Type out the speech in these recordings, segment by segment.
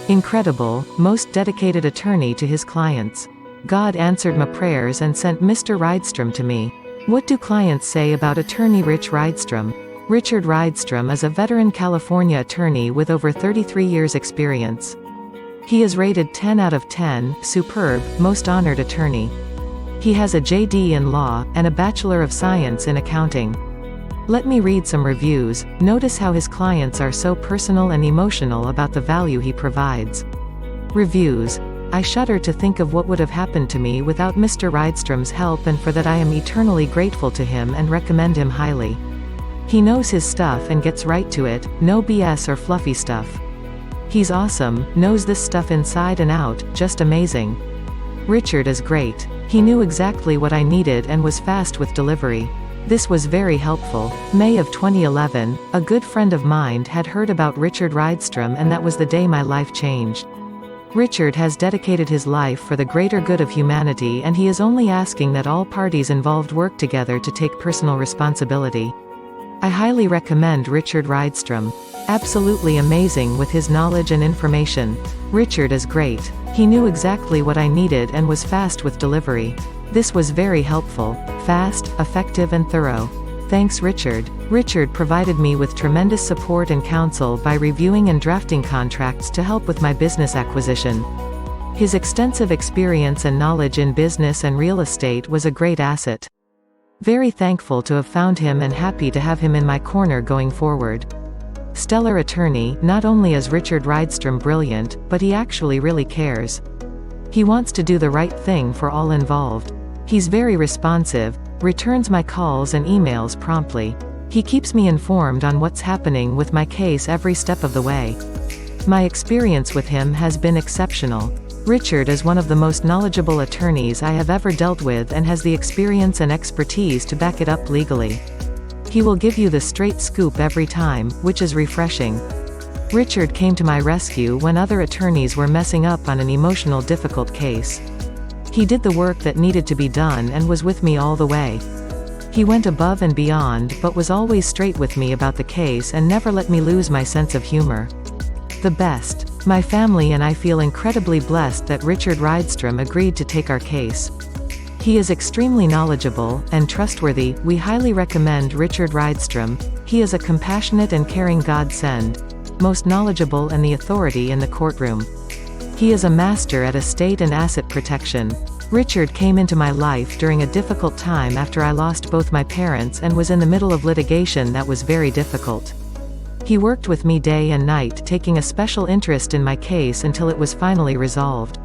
Incredible, most dedicated attorney to his clients. God answered my prayers and sent Mr. Rydstrom to me. What do clients say about Attorney Rich Rydstrom? Richard Rydstrom is a veteran California attorney with over 33 years experience. He is rated 10 out of 10, superb, most honored attorney. He has a JD in law, and a Bachelor of Science in accounting. Let me read some reviews. Notice how his clients are so personal and emotional about the value he provides. Reviews. I shudder to think of what would have happened to me without Mr. Rydstrom's help, and for that I am eternally grateful to him and recommend him highly. He knows his stuff and gets right to it, no BS or fluffy stuff. He's awesome, knows this stuff inside and out, just amazing. Richard is great. He knew exactly what I needed and was fast with delivery. This was very helpful. May of 2011, a good friend of mine had heard about Richard Rydstrom, and that was the day my life changed. Richard has dedicated his life for the greater good of humanity, and he is only asking that all parties involved work together to take personal responsibility. I highly recommend Richard Rydstrom. Absolutely amazing with his knowledge and information. Richard is great. He knew exactly what I needed and was fast with delivery. This was very helpful, fast, effective and thorough. Thanks Richard. Richard provided me with tremendous support and counsel by reviewing and drafting contracts to help with my business acquisition. His extensive experience and knowledge in business and real estate was a great asset. Very thankful to have found him and happy to have him in my corner going forward. Stellar attorney. Not only is Richard Rydstrom brilliant, but he actually really cares. He wants to do the right thing for all involved. He's very responsive, returns my calls and emails promptly. He keeps me informed on what's happening with my case every step of the way. My experience with him has been exceptional. Richard is one of the most knowledgeable attorneys I have ever dealt with and has the experience and expertise to back it up legally. He will give you the straight scoop every time, which is refreshing. Richard came to my rescue when other attorneys were messing up on an emotional difficult case. He did the work that needed to be done and was with me all the way. He went above and beyond, but was always straight with me about the case and never let me lose my sense of humor. The best. My family and I feel incredibly blessed that Richard Rydstrom agreed to take our case. He is extremely knowledgeable and trustworthy. We highly recommend Richard Rydstrom. He is a compassionate and caring godsend, most knowledgeable and the authority in the courtroom. He is a master at estate and asset protection. Richard came into my life during a difficult time after I lost both my parents and was in the middle of litigation that was very difficult. He worked with me day and night, taking a special interest in my case until it was finally resolved.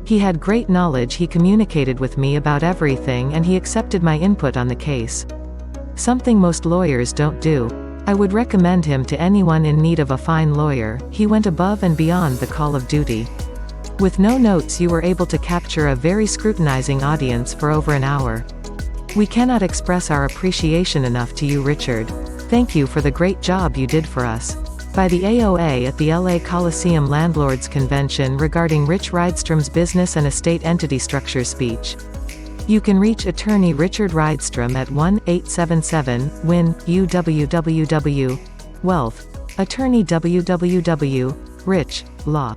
He had great knowledge. He communicated with me about everything and he accepted my input on the case. Something most lawyers don't do. I would recommend him to anyone in need of a fine lawyer. He went above and beyond the call of duty. With no notes you were able to capture a very scrutinizing audience for over an hour. We cannot express our appreciation enough to you, Richard. Thank you for the great job you did for us. By the AOA at the LA Coliseum Landlords Convention regarding Rich Rydstrom's business and estate entity structure speech. You can reach Attorney Richard Rydstrom at 1-877-WIN UWWW Wealth. Attorney WWW Rich Law.